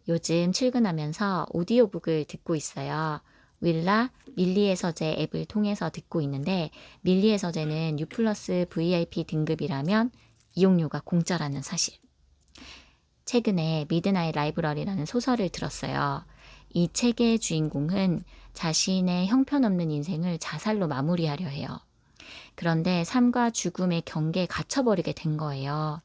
요즘 출근하면서 오디오북을 듣고 있어요. 윌라 밀리의 서재 앱을 통해서 듣고 있는데 밀리의 서재는 U 플러스 VIP 등급이라면 이용료가 공짜라는 사실. 최근에 미드나잇 라이브러리라는 소설을 들었어요. 이 책의 주인공은 자신의 형편없는 인생을 자살로 마무리하려 해요. 그런데 삶과 죽음의 경계에 갇혀버리게 된 거예요.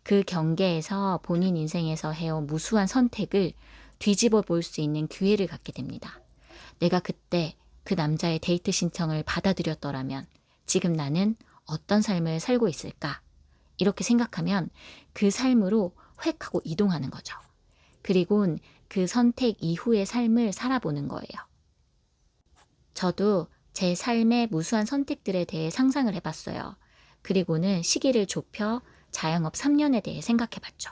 그 경계에서 본인 인생에서 해온 무수한 선택을 뒤집어 볼 수 있는 기회를 갖게 됩니다. 내가 그때 그 남자의 데이트 신청을 받아들였더라면 지금 나는 어떤 삶을 살고 있을까? 이렇게 생각하면 그 삶으로 획 하고 이동하는 거죠. 그리고 그 선택 이후의 삶을 살아보는 거예요. 저도 제 삶의 무수한 선택들에 대해 상상을 해봤어요. 그리고는 시기를 좁혀 자영업 3년에 대해 생각해봤죠.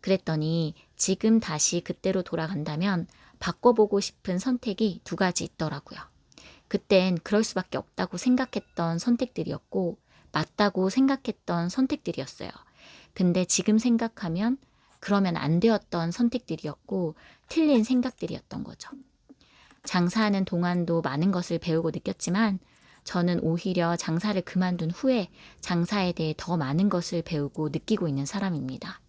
그랬더니 지금 다시 그때로 돌아간다면 바꿔보고 싶은 선택이 두 가지 있더라고요. 그땐 그럴 수밖에 없다고 생각했던 선택들이었고 맞다고 생각했던 선택들이었어요. 근데 지금 생각하면 그러면 안 되었던 선택들이었고 틀린 생각들이었던 거죠. 장사하는 동안도 많은 것을 배우고 느꼈지만 저는 오히려 장사를 그만둔 후에 장사에 대해 더 많은 것을 배우고 느끼고 있는 사람입니다.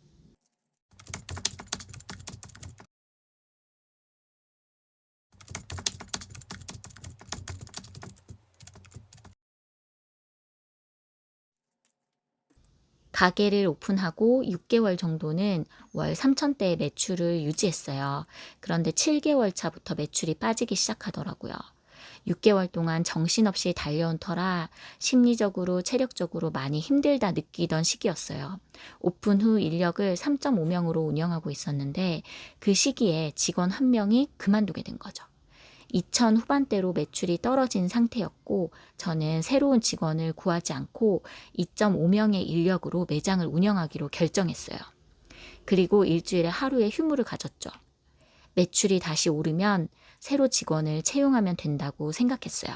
가게를 오픈하고 6개월 정도는 월 3천대의 매출을 유지했어요. 그런데 7개월 차부터 매출이 빠지기 시작하더라고요. 6개월 동안 정신없이 달려온 터라 심리적으로 체력적으로 많이 힘들다 느끼던 시기였어요. 오픈 후 인력을 3.5명으로 운영하고 있었는데 그 시기에 직원 한 명이 그만두게 된 거죠. 2000 후반대로 매출이 떨어진 상태였고 저는 새로운 직원을 구하지 않고 2.5명의 인력으로 매장을 운영하기로 결정했어요. 그리고 일주일에 하루의 휴무를 가졌죠. 매출이 다시 오르면 새로 직원을 채용하면 된다고 생각했어요.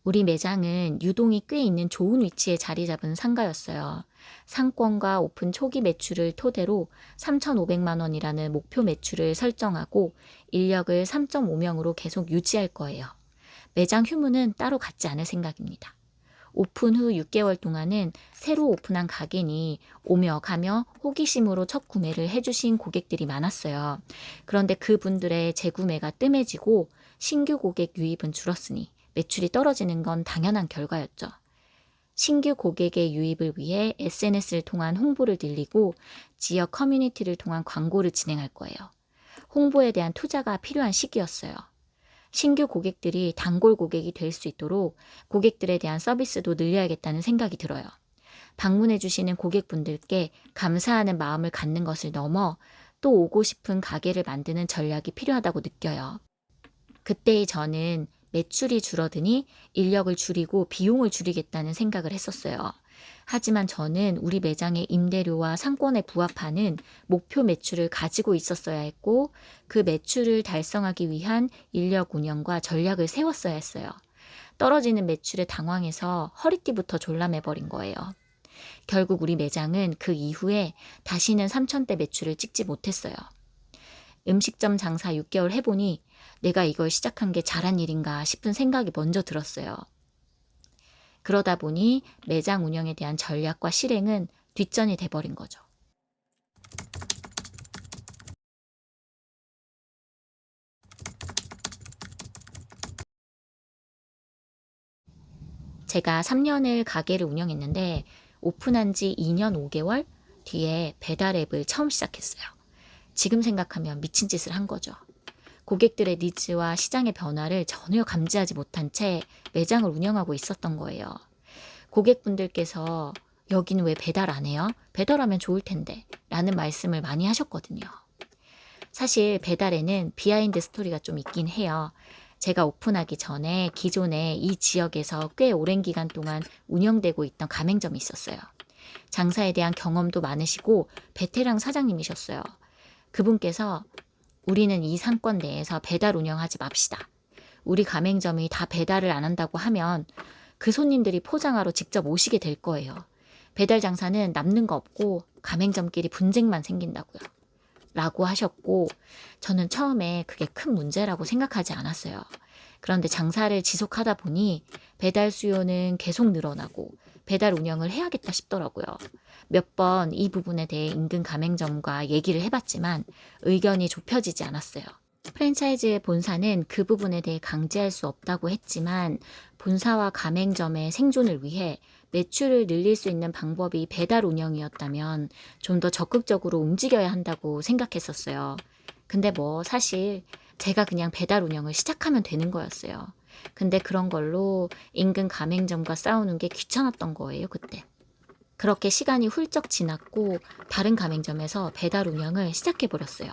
우리 매장은 유동이 꽤 있는 좋은 위치에 자리 잡은 상가였어요. 상권과 오픈 초기 매출을 토대로 3,500만 원이라는 목표 매출을 설정하고 인력을 3.5명으로 계속 유지할 거예요. 매장 휴무는 따로 갖지 않을 생각입니다. 오픈 후 6개월 동안은 새로 오픈한 가게니 오며 가며 호기심으로 첫 구매를 해주신 고객들이 많았어요. 그런데 그분들의 재구매가 뜸해지고 신규 고객 유입은 줄었으니 매출이 떨어지는 건 당연한 결과였죠. 신규 고객의 유입을 위해 SNS를 통한 홍보를 늘리고 지역 커뮤니티를 통한 광고를 진행할 거예요. 홍보에 대한 투자가 필요한 시기였어요. 신규 고객들이 단골 고객이 될 수 있도록 고객들에 대한 서비스도 늘려야겠다는 생각이 들어요. 방문해 주시는 고객분들께 감사하는 마음을 갖는 것을 넘어 또 오고 싶은 가게를 만드는 전략이 필요하다고 느껴요. 그때의 저는 매출이 줄어드니 인력을 줄이고 비용을 줄이겠다는 생각을 했었어요. 하지만 저는 우리 매장의 임대료와 상권에 부합하는 목표 매출을 가지고 있었어야 했고 그 매출을 달성하기 위한 인력 운영과 전략을 세웠어야 했어요. 떨어지는 매출에 당황해서 허리띠부터 졸라매버린 거예요. 결국 우리 매장은 그 이후에 다시는 3천대 매출을 찍지 못했어요. 음식점 장사 6개월 해보니 내가 이걸 시작한 게 잘한 일인가 싶은 생각이 먼저 들었어요. 그러다 보니 매장 운영에 대한 전략과 실행은 뒷전이 돼버린 거죠. 제가 3년을 가게를 운영했는데 오픈한 지 2년 5개월 뒤에 배달 앱을 처음 시작했어요. 지금 생각하면 미친 짓을 한 거죠. 고객들의 니즈와 시장의 변화를 전혀 감지하지 못한 채 매장을 운영하고 있었던 거예요. 고객분들께서 여기는 왜 배달 안 해요? 배달하면 좋을 텐데 라는 말씀을 많이 하셨거든요. 사실 배달에는 비하인드 스토리가 좀 있긴 해요. 제가 오픈하기 전에 기존에 이 지역에서 꽤 오랜 기간 동안 운영되고 있던 가맹점이 있었어요. 장사에 대한 경험도 많으시고 베테랑 사장님이셨어요. 그분께서 우리는 이 상권 내에서 배달 운영하지 맙시다. 우리 가맹점이 다 배달을 안 한다고 하면 그 손님들이 포장하러 직접 오시게 될 거예요. 배달 장사는 남는 거 없고 가맹점끼리 분쟁만 생긴다고요. 라고 하셨고, 저는 처음에 그게 큰 문제라고 생각하지 않았어요. 그런데 장사를 지속하다 보니 배달 수요는 계속 늘어나고 배달 운영을 해야겠다 싶더라고요. 몇 번 이 부분에 대해 인근 가맹점과 얘기를 해봤지만 의견이 좁혀지지 않았어요. 프랜차이즈의 본사는 그 부분에 대해 강제할 수 없다고 했지만 본사와 가맹점의 생존을 위해 매출을 늘릴 수 있는 방법이 배달 운영이었다면 좀 더 적극적으로 움직여야 한다고 생각했었어요. 근데 뭐 사실 제가 그냥 배달 운영을 시작하면 되는 거였어요. 근데 그런 걸로 인근 가맹점과 싸우는 게 귀찮았던 거예요, 그때. 그렇게 시간이 훌쩍 지났고 다른 가맹점에서 배달 운영을 시작해버렸어요.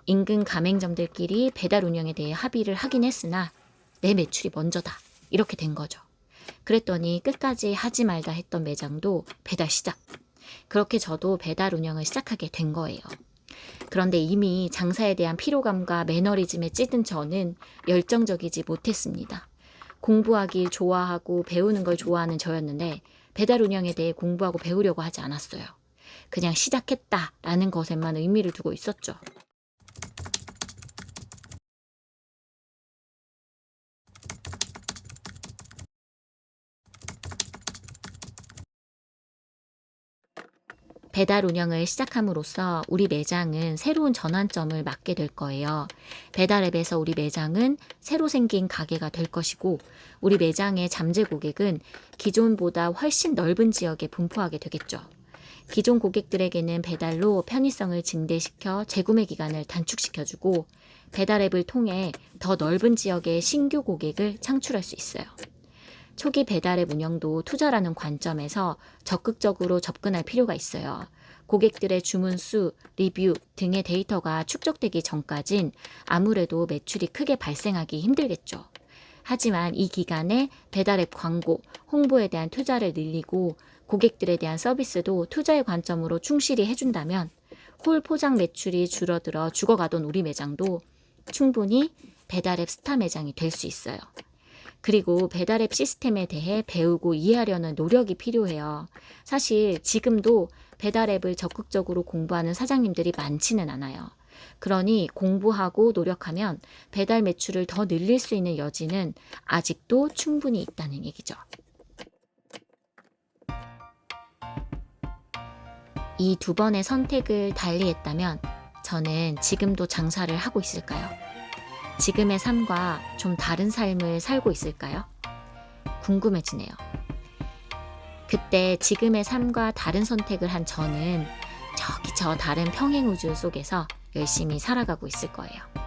인근 가맹점들끼리 배달 운영에 대해 합의를 하긴 했으나 내 매출이 먼저다. 이렇게 된 거죠. 그랬더니 끝까지 하지 말다 했던 매장도 배달 시작. 그렇게 저도 배달 운영을 시작하게 된 거예요. 그런데 이미 장사에 대한 피로감과 매너리즘에 찌든 저는 열정적이지 못했습니다. 공부하길 좋아하고 배우는 걸 좋아하는 저였는데 배달 운영에 대해 공부하고 배우려고 하지 않았어요. 그냥 시작했다라는 것에만 의미를 두고 있었죠. 배달 운영을 시작함으로써 우리 매장은 새로운 전환점을 맞게 될 거예요. 배달 앱에서 우리 매장은 새로 생긴 가게가 될 것이고 우리 매장의 잠재 고객은 기존보다 훨씬 넓은 지역에 분포하게 되겠죠. 기존 고객들에게는 배달로 편의성을 증대시켜 재구매 기간을 단축시켜주고 배달 앱을 통해 더 넓은 지역의 신규 고객을 창출할 수 있어요. 초기 배달앱 운영도 투자라는 관점에서 적극적으로 접근할 필요가 있어요. 고객들의 주문 수, 리뷰 등의 데이터가 축적되기 전까진 아무래도 매출이 크게 발생하기 힘들겠죠. 하지만 이 기간에 배달앱 광고, 홍보에 대한 투자를 늘리고 고객들에 대한 서비스도 투자의 관점으로 충실히 해준다면 홀 포장 매출이 줄어들어 죽어가던 우리 매장도 충분히 배달앱 스타 매장이 될 수 있어요. 그리고 배달앱 시스템에 대해 배우고 이해하려는 노력이 필요해요. 사실 지금도 배달앱을 적극적으로 공부하는 사장님들이 많지는 않아요. 그러니 공부하고 노력하면 배달 매출을 더 늘릴 수 있는 여지는 아직도 충분히 있다는 얘기죠. 이 두 번의 선택을 달리했다면 저는 지금도 장사를 하고 있을까요? 지금의 삶과 좀 다른 삶을 살고 있을까요? 궁금해지네요. 그때 지금의 삶과 다른 선택을 한 저는 저기 저 다른 평행 우주 속에서 열심히 살아가고 있을 거예요.